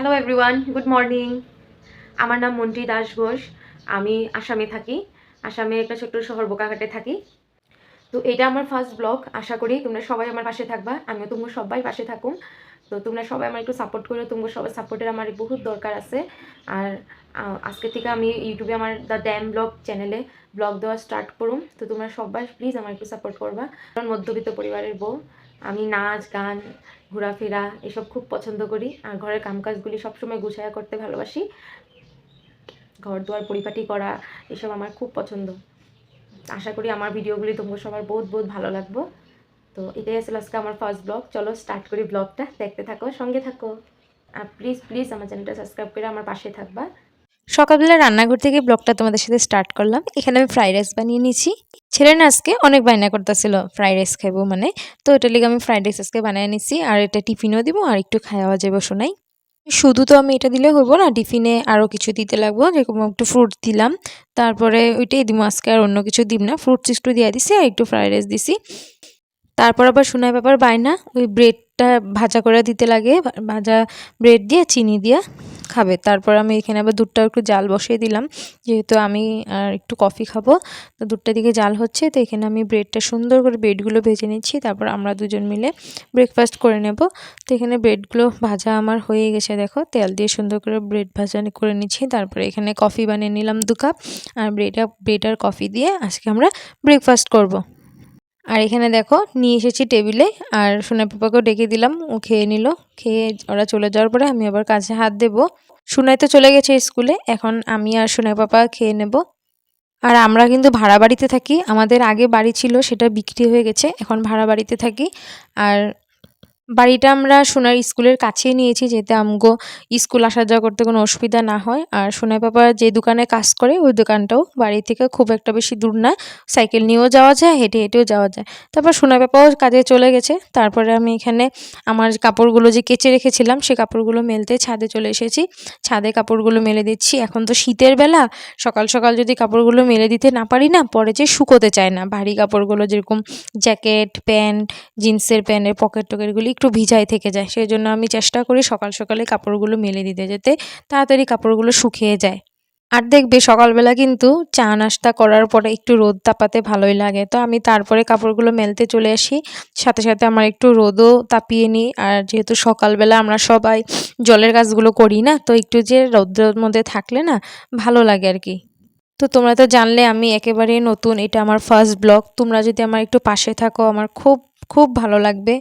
Hello everyone, good morning. আমার নাম মন্ত্রী দাস ঘোষ। আমি আসামে থাকি। আসামে একটা ছোট্ট শহর বোকাখাটে থাকি। তো এটা আমার ফার্স্ট ব্লগ। আশা করি তোমরা সবাই আমার পাশে থাকবা, আমিও তোমরা সবাই পাশে থাকুম। তো তোমরা সবাই আমার একটু সাপোর্ট করো, তোমরা সবাই সাপোর্টের আমার বহুত দরকার আছে। আর আজকে থেকে আমি ইউটিউবে আমার দ্য ড্যাম ব্লগ চ্যানেলে ব্লগ দেওয়া স্টার্ট করুম। তো তোমরা সবাই প্লিজ আমার একটু সাপোর্ট করবা। কারণ মধ্যবিত্ত পরিবারের বউ, আমি নাচ গান ঘোরাফেরা এসব খুব পছন্দ করি। আর ঘরের কামকাজগুলি সবসময় গুছায়া করতে ভালোবাসি। ঘর দুয়ার পরিপাটি করা এসব আমার খুব পছন্দ। আশা করি আমার ভিডিওগুলি তোমার সবার বহুত বহুত ভালো লাগবে। তো এটাই আসলে আজকে আমার ফার্স্ট ব্লগ। চলো স্টার্ট করি ব্লগটা, দেখতে থাকো, সঙ্গে থাকো। আর প্লিজ প্লিজ আমার চ্যানেলটা সাবস্ক্রাইব করে আমার পাশে থাকবা। সকালবেলা রান্নাঘর থেকে ব্লগটা তোমাদের সাথে স্টার্ট করলাম। এখানে আমি ফ্রাইড রাইস বানিয়ে নিয়েছি। ছেলে না আজকে অনেক বায়না করতেছিল ফ্রাইড রাইস খাইবো মানে, তো এটা লিগে আমি ফ্রাইড রাইস আজকে বানিয়ে নিছি। আর এটা টিফিনও দিব আর একটু খাওয়া যাবে শোনাই। শুধু তো আমি এটা দিলে হইব না, টিফিনে আরও কিছু দিতে লাগবো, যেরকম একটু ফ্রুট দিলাম, তারপরে ওইটাই দিব আজকে, আর অন্য কিছু দিব না। ফ্রুটস একটু দিয়ে দিছি আর একটু ফ্রাইড রাইস দিছি। তারপর আবার সোনাই ব্যাপার বায়না ওই ব্রেডটা ভাজা করে দিতে লাগে, ভাজা ব্রেড দিয়ে চিনি দিয়ে খাবে। তারপর আমি এখানে আবার দুধটা একটু জাল বসিয়ে দিলাম, যেহেতু আমি আর একটু কফি খাবো। তো দুধটা দিকে জাল হচ্ছে, তো এখানে আমি ব্রেডটা সুন্দর করে ব্রেডগুলো ভেজে নিচ্ছি। তারপর আমরা দুজন মিলে ব্রেকফাস্ট করে নেব। তো এখানে ব্রেডগুলো ভাজা আমার হয়ে গেছে, দেখো তেল দিয়ে সুন্দর করে ব্রেড ভাজা করে নিচ্ছি। তারপরে এখানে কফি বানিয়ে নিলাম 2 কাপ। আর ব্রেড আর কফি দিয়ে আজকে আমরা ব্রেকফাস্ট করব। আর এখানে দেখো নিয়ে এসেছি টেবিলে, আর সোনা পাপাকেও ডেকে দিলাম, ও খেয়ে নিল। খেয়ে ওরা চলে যাওয়ার পরে আমি আবার কাজে হাত দেব। সোনাই তো চলে গেছে স্কুলে, এখন আমি আর সোনা পাপা খেয়ে নেব। আর আমরা কিন্তু ভাড়া বাড়িতে থাকি, আমাদের আগে বাড়ি ছিল সেটা বিক্রি হয়ে গেছে, এখন ভাড়া বাড়িতে থাকি। আর বাড়িটা আমরা সোনার স্কুলের কাছেই নিয়েছি, যাতে আমগো স্কুল আসা যাওয়া করতে কোনো অসুবিধা না হয়। আর সোনার পাপা যে দোকানে কাজ করে ওই দোকানটাও বাড়ি থেকে খুব একটা বেশি দূর না, সাইকেল নিয়েও যাওয়া যায়, হেঁটে হেঁটেও যাওয়া যায়। তারপর সোনার পাপাও কাজে চলে গেছে। তারপরে আমি এখানে আমার কাপড়গুলো যে কেচে রেখেছিলাম সে কাপড়গুলো মেলতে ছাদে চলে এসেছি। ছাদে কাপড়গুলো মেলে দিচ্ছি। এখন তো শীতের বেলা, সকাল সকাল যদি কাপড়গুলো মেলে দিতে না পারি না, পরে যে শুকোতে চায় না। ভারী কাপড়গুলো যেরকম জ্যাকেট, প্যান্ট, জিন্সের প্যান্টের পকেট টকেটগুলি একটু ভিজাই থেকে যায়, সেই জন্য আমি চেষ্টা করি সকাল সকালে কাপড়গুলো মেলে দিতে, যাতে তাড়াতাড়ি কাপড়গুলো শুকিয়ে যায়। আর দেখবে সকালবেলা কিন্তু চা নাস্তা করার পরে একটু রোদ তাপাতে ভালোই লাগে, তো আমি তারপরে কাপড়গুলো মেলতে চলে আসি। সাথে সাথে আমার একটু রোদও তাপিয়ে নিই। আর যেহেতু সকালবেলা আমরা সবাই জলের কাজগুলো করি না, তো একটু যে রৌদ্রের মধ্যে থাকলে না ভালো লাগে আর কি। তো তোমরা তো জানলে আমি একেবারেই নতুন, এটা আমার ফার্স্ট ব্লগ। তোমরা যদি আমার একটু পাশে থাকো আমার খুব খুব ভালো লাগবে।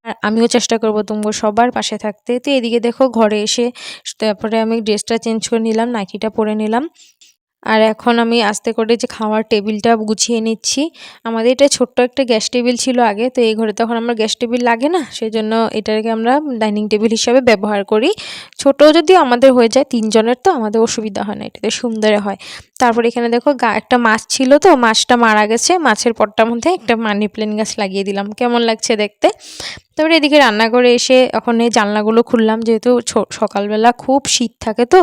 আর আমিও চেষ্টা করবো তোমরা সবার পাশে থাকতে। তো এদিকে দেখো ঘরে এসে তারপরে আমি ড্রেসটা চেঞ্জ করে নিলাম, নাইটিটা পরে নিলাম। আর এখন আমি আস্তে করে যে খাওয়ার টেবিলটা গুছিয়ে নিচ্ছি। আমাদের এটা ছোট্ট একটা গ্যাস টেবিল ছিল আগে, তো এই ঘরে তখন আমার গ্যাস টেবিল লাগে না, সেই জন্য এটাকে আমরা ডাইনিং টেবিল হিসাবে ব্যবহার করি। ছোট যদিও আমাদের হয়ে যায় 3 জনের, তো আমাদের অসুবিধা হয় না, এটাতে সুন্দর হয়। তারপর এখানে দেখো একটা মাছ ছিল, তো মাছটা মারা গেছে, মাছের পট্টার মধ্যে একটা মানি প্ল্যান্ট গাছ লাগিয়ে দিলাম, কেমন লাগছে দেখতে। তারপরে এদিকে রান্না করে এসে এখন এই জানলাগুলো খুললাম, যেহেতু সকালবেলা খুব শীত থাকে, তো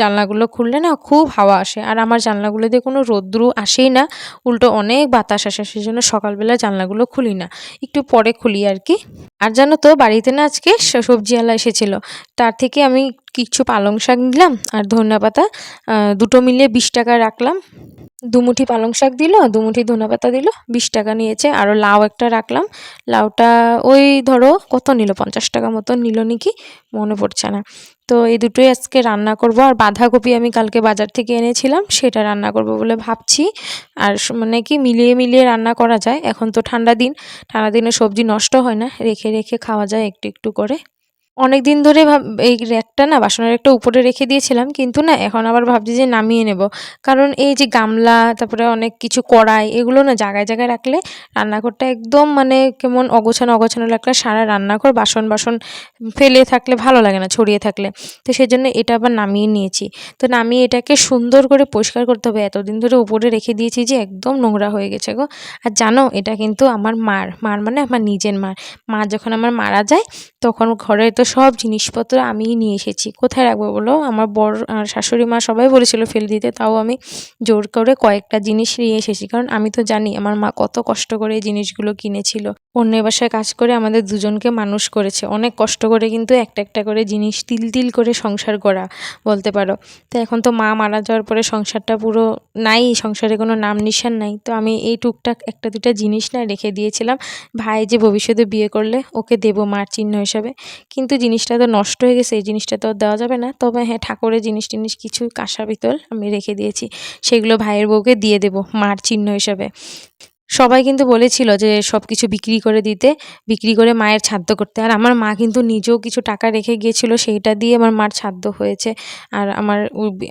জানলাগুলো খুললে না খুব হাওয়া আসে। আর আমার জানলাগুলো দিয়ে কোনো রোদ্রু আসেই না, উল্টো অনেক বাতাস আসে, সেই জন্য সকালবেলা জানলাগুলো খুলি না, একটু পরে খুলি আর কি। আর জানো তো বাড়িতে না আজকে সবজিওয়ালা এসেছিল, তার থেকে আমি কিছু পালং শাক নিলাম আর ধনিয়া পাতা, দুটো মিলিয়ে 20 টাকা রাখলাম। দুমুঠি পালং শাক দিল, দুমুঠি ধনেপাতা দিল, 20 টাকা নিয়েছে। আরও লাউ একটা রাখলাম, লাউটা ওই ধরো কত নিল, 50 টাকা মতো নিল নাকি, মনে পড়ছে না। তো এই দুটোই আজকে রান্না করব। আর বাঁধাকপি আমি কালকে বাজার থেকে এনেছিলাম, সেটা রান্না করব বলে ভাবছি। আর মানে কি মিলিয়ে মিলিয়ে রান্না করা যায়, এখন তো ঠান্ডা দিন, ঠান্ডা দিনে সবজি নষ্ট হয় না, রেখে রেখে খাওয়া যায় একটু একটু করে। অনেক দিন ধরে এই র্যাকটা না বাসনের একটা উপরে রেখে দিয়েছিলাম, কিন্তু না এখন আবার ভাবছি যে নামিয়ে নেব। কারণ এই যে গামলা, তারপরে অনেক কিছু কড়াই, এগুলো না জায়গায় জায়গায় রাখলে রান্নাঘরটা একদম মানে কেমন অগোছানো অগোছানো লাগলে, সারা রান্নাঘর বাসন বাসন ফেলে থাকলে ভালো লাগে না, ছড়িয়ে থাকলে। তো সেই জন্য এটা আবার নামিয়ে নিয়েছি। তো নামিয়ে এটাকে সুন্দর করে পরিষ্কার করতে হবে, এতদিন ধরে উপরে রেখে দিয়েছি যে একদম নোংরা হয়ে গেছে গো। আর জানো এটা কিন্তু আমার মার মানে আমার নিজের মার। মা যখন আমার মারা যায় তখন ঘরে তো সব জিনিসপত্র আমিই নিয়ে এসেছি, কোথায় রাখবো বলো। আমার বড় শাশুড়ি মা সবাই বলেছিল ফেলে দিতে, তাও আমি জোর করে কয়েকটা জিনিস নিয়ে এসেছি, কারণ আমি তো জানি আমার মা কত কষ্ট করে এই জিনিসগুলো কিনেছিল। অন্যের বাসায় কাজ করে আমাদের দুজনকে মানুষ করেছে। অনেক কষ্ট করে কিন্তু একটা একটা করে জিনিস তিল তিল করে সংসার করা বলতে পারো। তো এখন তো মা মারা যাওয়ার পরে সংসারটা পুরো নাই, সংসারে কোনো নাম নিশান নাই। তো আমি এই টুকটাক একটা দুটা জিনিস না রেখে দিয়েছিলাম, ভাই যে ভবিষ্যতে বিয়ে করলে ওকে দেবো মার চিহ্ন হিসাবে। কিন্তু জিনিসটা তো নষ্ট হয়ে গেছে, এই জিনিসটা তো আর দেওয়া যাবে না। তবে হ্যাঁ, ঠাকুরের জিনিস টিনিস কিছু কাঁসা পিতল আমি রেখে দিয়েছি, সেগুলো ভাইয়ের বউকে দিয়ে দেবো মার চিহ্ন হিসাবে। সবাই কিন্তু বলেছিল যে সব কিছু বিক্রি করে দিতে, বিক্রি করে মায়ের শ্রাদ্ধ করতে। আর আমার মা কিন্তু নিজেও কিছু টাকা রেখে গিয়েছিল, সেইটা দিয়ে আমার মার শ্রাদ্ধ হয়েছে। আর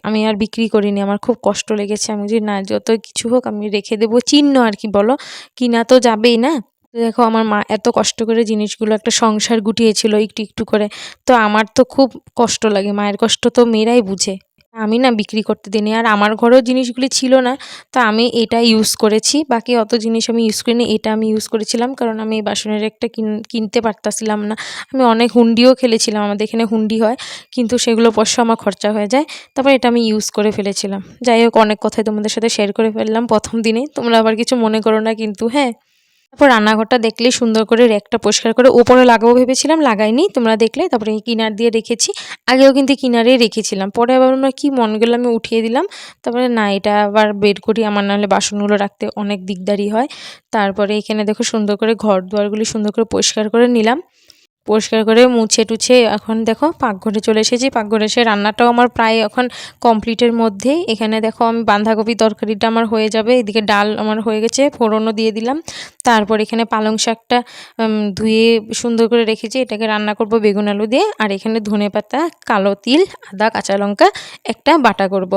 আমি আর বিক্রি করিনি, আমার খুব কষ্ট লেগেছে। আমি যে না, যত কিছু হোক আমি রেখে দেবো, চিহ্ন আর কি বলো, কিনা তো যাবেই না। তো দেখো আমার মা এত কষ্ট করে জিনিসগুলো একটা সংসার গুটিয়েছিল একটু একটু করে। তো আমার তো খুব কষ্ট লাগে, মায়ের কষ্ট তো মেয়েরাই বুঝে। আমি না বিক্রি করতে দিইনি। আর আমার ঘরেও জিনিসগুলি ছিল না, তো আমি এটা ইউজ করেছি। বাকি অত জিনিস আমি ইউজ করিনি, এটা আমি ইউজ করেছিলাম কারণ আমি এই বাসনের একটা কিনতে পারতাছিলাম না। আমি অনেক হুন্ডিও খেলেছিলাম, আমাদের এখানে হুন্ডি হয়, কিন্তু সেগুলো পয়সা আমার খরচা হয়ে যায়। তারপর এটা আমি ইউজ করে ফেলেছিলাম। যাই হোক, অনেক কথাই তোমাদের সাথে শেয়ার করে ফেললাম প্রথম দিনেই, তোমরা আবার কিছু মনে করো না কিন্তু, হ্যাঁ। তারপর রান্নাঘরটা দেখলেই সুন্দর করে র্যাকটা পরিষ্কার করে ওপরে লাগাবো ভেবেছিলাম, লাগাইনি, তোমরা দেখলে। তারপরে এই কিনার দিয়ে রেখেছি, আগেও কিন্তু কিনারেই রেখেছিলাম, পরে আবার আমার কি মন গেল আমি উঠিয়ে দিলাম। তারপরে না, এটা আবার বের করি, আমার নাহলে বাসনগুলো রাখতে অনেক দিকদারি হয়। তারপরে এখানে দেখো সুন্দর করে ঘর দুয়ারগুলি সুন্দর করে পরিষ্কার করে নিলাম, পরিষ্কার করে মুছে টুছে এখন দেখো পাকঘরে চলে এসেছি। পাকঘরে এসে রান্নাটাও আমার প্রায় এখন কমপ্লিটের মধ্যেই। এখানে দেখো আমি বাঁধাকপি তরকারিটা আমার হয়ে যাবে, এদিকে ডাল আমার হয়ে গেছে, ফোড়নও দিয়ে দিলাম। তারপর এখানে পালং শাকটা ধুয়ে সুন্দর করে রেখেছি, এটাকে রান্না করব বেগুন আলু দিয়ে। আর এখানে ধনেপাতা, কালো তিল, আদা, কাঁচা লঙ্কা একটা বাটা করব।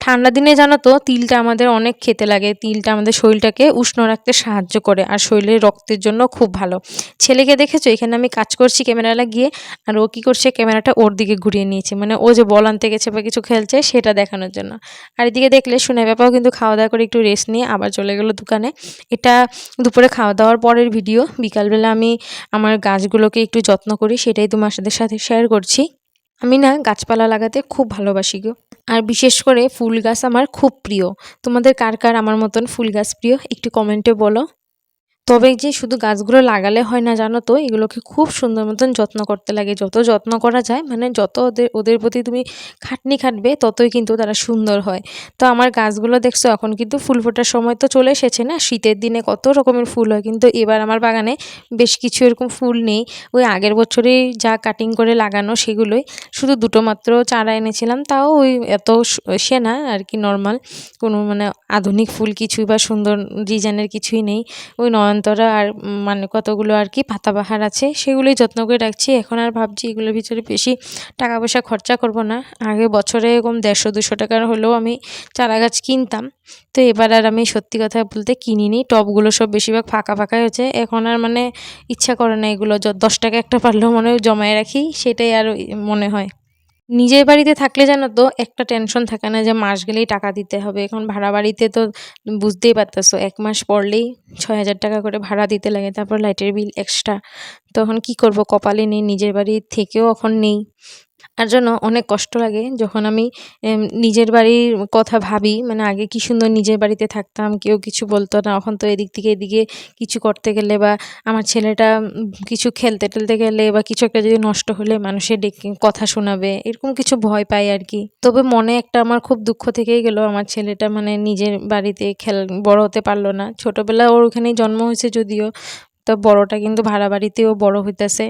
ঠান্ডা দিনে জানো তো তিলটা আমাদের অনেক খেতে লাগে, তিলটা আমাদের শরীরটাকে উষ্ণ রাখতে সাহায্য করে আর শরীরের রক্তের জন্য খুব ভালো। ছেলেকে দেখেছো, এখানে আমি কাজ করছি ক্যামেরা লাগিয়ে, আর ও কী করছে, ক্যামেরাটা ওর দিকে ঘুরিয়ে নিয়েছে, মানে ও যে বল আনতে গেছে বা কিছু খেলছে সেটা দেখানোর জন্য। আর এদিকে দেখলে সোনা বাবাও কিন্তু খাওয়া দাওয়া করে একটু রেস্ট নিয়ে আবার চলে গেলো দোকানে। এটা দুপুরে খাওয়া দাওয়ার পরের ভিডিও। বিকালবেলা আমি আমার গাছগুলোকে একটু যত্ন করি, সেটাই তোমার সাথে শেয়ার করছি। আমি না গাছপালা লাগাতে খুব ভালোবাসি গো। আর বিশেষ করে ফুল গাছ আমার খুব প্রিয়। তোমাদের কার কার আমার মতন ফুল গাছ প্রিয় একটু কমেন্টে বলো। তবে যে শুধু গাছগুলো লাগালে হয় না, জানো তো, এগুলোকে খুব সুন্দর মতন যত্ন করতে লাগে। যত যত্ন করা যায়, মানে যত ওদের প্রতি তুমি খাটনি খাটবে, ততই কিন্তু তারা সুন্দর হয়। তো আমার গাছগুলো দেখছো এখন কিন্তু ফুল ফোটার সময় তো চলে এসেছে না, শীতের দিনে কত রকমের ফুল হয়, কিন্তু এবার আমার বাগানে বেশ কিছু এরকম ফুল নেই। ওই আগের বছরেই যা কাটিং করে লাগানো সেগুলোই, শুধু দুটো মাত্র চারা এনেছিলাম, তাও ওই এত সে না আর কি, নর্মাল কোনো মানে আধুনিক ফুল কিছুই বা সুন্দর ডিজাইনের কিছুই নেই। ওই নয়নতারা আর মানে কতগুলো আর কি পাতাবাহার আছে, সেগুলোই যত্ন করে রাখছি। এখন আর ভাবছি এগুলোর ভিতরে বেশি টাকা পয়সা খরচা করব না। আগে বছরে এরকম 150-200 টাকার হলেও আমি চারা গাছ কিনতাম। তো এবার আর আমি সত্যি কথা বলতে কিনিনি, টবগুলো সব বেশিরভাগ ফাঁকা ফাঁকাই হয়েছে। এখন আর মানে ইচ্ছা করে না এগুলো, 10 টাকা একটা পারলেও মনে হয় জমায়ে রাখি, সেটাই আর মনে হয়। নিজের বাড়িতে থাকলে জানো তো একটা টেনশন থাকে না যে মাস গেলেই টাকা দিতে হবে। এখন ভাড়া বাড়িতে তো বুঝতেই পারতেছো, 1 মাস পড়লেই 6,000 টাকা করে ভাড়া দিতে লাগে, তারপর লাইটের বিল এক্সট্রা। তখন কি করব, কপালে নেই, নিজের বাড়ি থেকেও এখন নেই। আর জন্য অনেক কষ্ট লাগে যখন আমি নিজের বাড়ির কথা ভাবি, মানে আগে কি সুন্দর নিজের বাড়িতে থাকতাম, কেউ কিছু বলতো না। এখন তো এদিক থেকে এদিকে কিছু করতে গেলে বা আমার ছেলেটা কিছু খেলতে টেলতে গেলে বা কিছু একটা যদি নষ্ট হলে মানুষের ডেকে কথা শোনাবে, এরকম কিছু ভয় পাই আর কি। তবে মনে একটা আমার খুব দুঃখ থেকেই গেল, আমার ছেলেটা মানে নিজের বাড়িতে বড় হতে পারলো না। ছোটবেলায় ওর ওখানেই জন্ম হয়েছে যদিও, তো বড়টা কিন্তু ভাড়া বাড়িতেও বড় হইতেছে।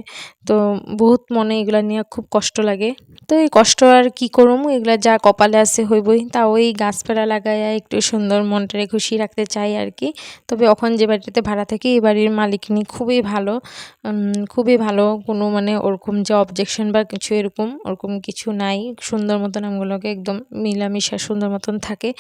তো বহুত মনে এগুলা নিয়ে খুব কষ্ট লাগে। তো এই কষ্ট আর কি করুম, এগুলা যা কপালে আছে হইবই। তাও এই গাছপালা লাগাইয়া একটু সুন্দর মনটারে খুশি রাখতে চাই আর কি। তবে এখন যে বাড়িতে ভাড়া থাকি, এই বাড়ির মালিকিনি খুবই ভালো, খুবই ভালো। কোনো মানে ওরকম যে অবজেকশন বা কিছু ওরকম কিছু নাই। সুন্দর মতন আমগুলোকে একদম মিলামিশা সুন্দর মতন থাকে।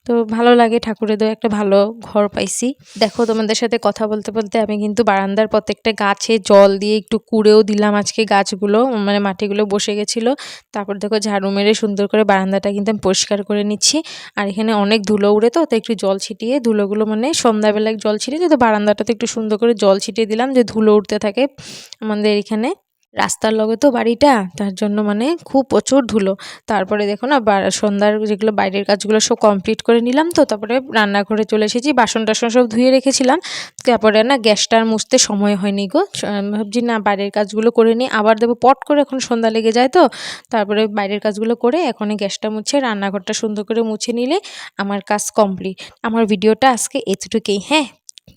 তো ভালো লাগে, ঠাকুরের দয়ায় একটা ভালো ঘর পাইছি। দেখো তোমাদের সাথে কথা বলতে বলতে আমি কিন্তু বারান্দার প্রত্যেকটা গাছে জল দিয়ে একটু কুড়েও দিলাম। আজকে গাছগুলো মানে মাটিগুলো বসে গেছিলো। তারপর দেখো ঝাড়ু মেরে সুন্দর করে বারান্দাটা কিন্তু আমি পরিষ্কার করে নিচ্ছি। আর এখানে অনেক ধুলো উড়ে, তো একটু জল ছিটিয়ে ধুলোগুলো মানে সন্ধ্যাবেলায় জল ছিটিয়ে, তো বারান্দাটাতে একটু সুন্দর করে জল ছিটিয়ে দিলাম যে ধুলো উঠতে থাকে আমাদের এখানে। রাস্তার লগে তো বাড়িটা, তার জন্য মানে খুব প্রচুর ধুলো। তারপরে দেখো না সন্ধ্যার যেগুলো বাইরের কাজগুলো সব কমপ্লিট করে নিলাম, তো তারপরে রান্নাঘরে চলে এসেছি, বাসন টাসন সব ধুয়ে রেখেছিলাম। তারপরে না গ্যাসটা আর মুছতে সময় হয়নি গো। ভাবছি না বাইরের কাজগুলো করে নিই, আবার দেবো পট করে, এখন সন্ধ্যা লেগে যায় তো। তারপরে বাইরের কাজগুলো করে এখন গ্যাসটা মুছে রান্নাঘরটা সুন্দর করে মুছে নিলে আমার কাজ কমপ্লিট। আমার ভিডিওটা আজকে এতটুকুই। হ্যাঁ,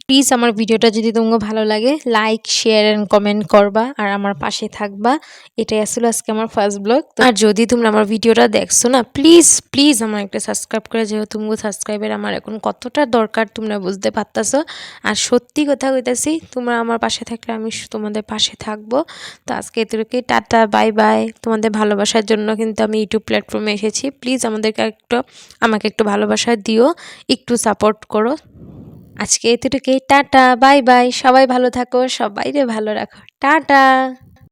প্লিজ আমার ভিডিওটা যদি তোমাকে ভালো লাগে লাইক শেয়ার অ্যান্ড কমেন্ট করবা আর আমার পাশে থাকবা। এটাই আসলে আজকে আমার ফার্স্ট ব্লগ। আর যদি তোমরা আমার ভিডিওটা দেখছো না, প্লিজ প্লিজ আমার একটা সাবস্ক্রাইব করে, যেহেতু তোমাকে সাবস্ক্রাইবের আমার এখন কতটা দরকার তোমরা বুঝতে পারতাছো। আর সত্যি কথা কইতাছি, তোমরা আমার পাশে থাকলে আমি তোমাদের পাশে থাকবো। তো আজকে এতটুকুই, টাটা বাই বাই। তোমাদের ভালোবাসার জন্য কিন্তু আমি ইউটিউব প্ল্যাটফর্মে এসেছি, প্লিজ আমাকে একটু ভালোবাসা দিও, একটু সাপোর্ট করো। আজকে এতটুকুই, টাটা বাই বাই। সবাই ভালো থাকো, সবাইরে ভালো রাখো, টাটা।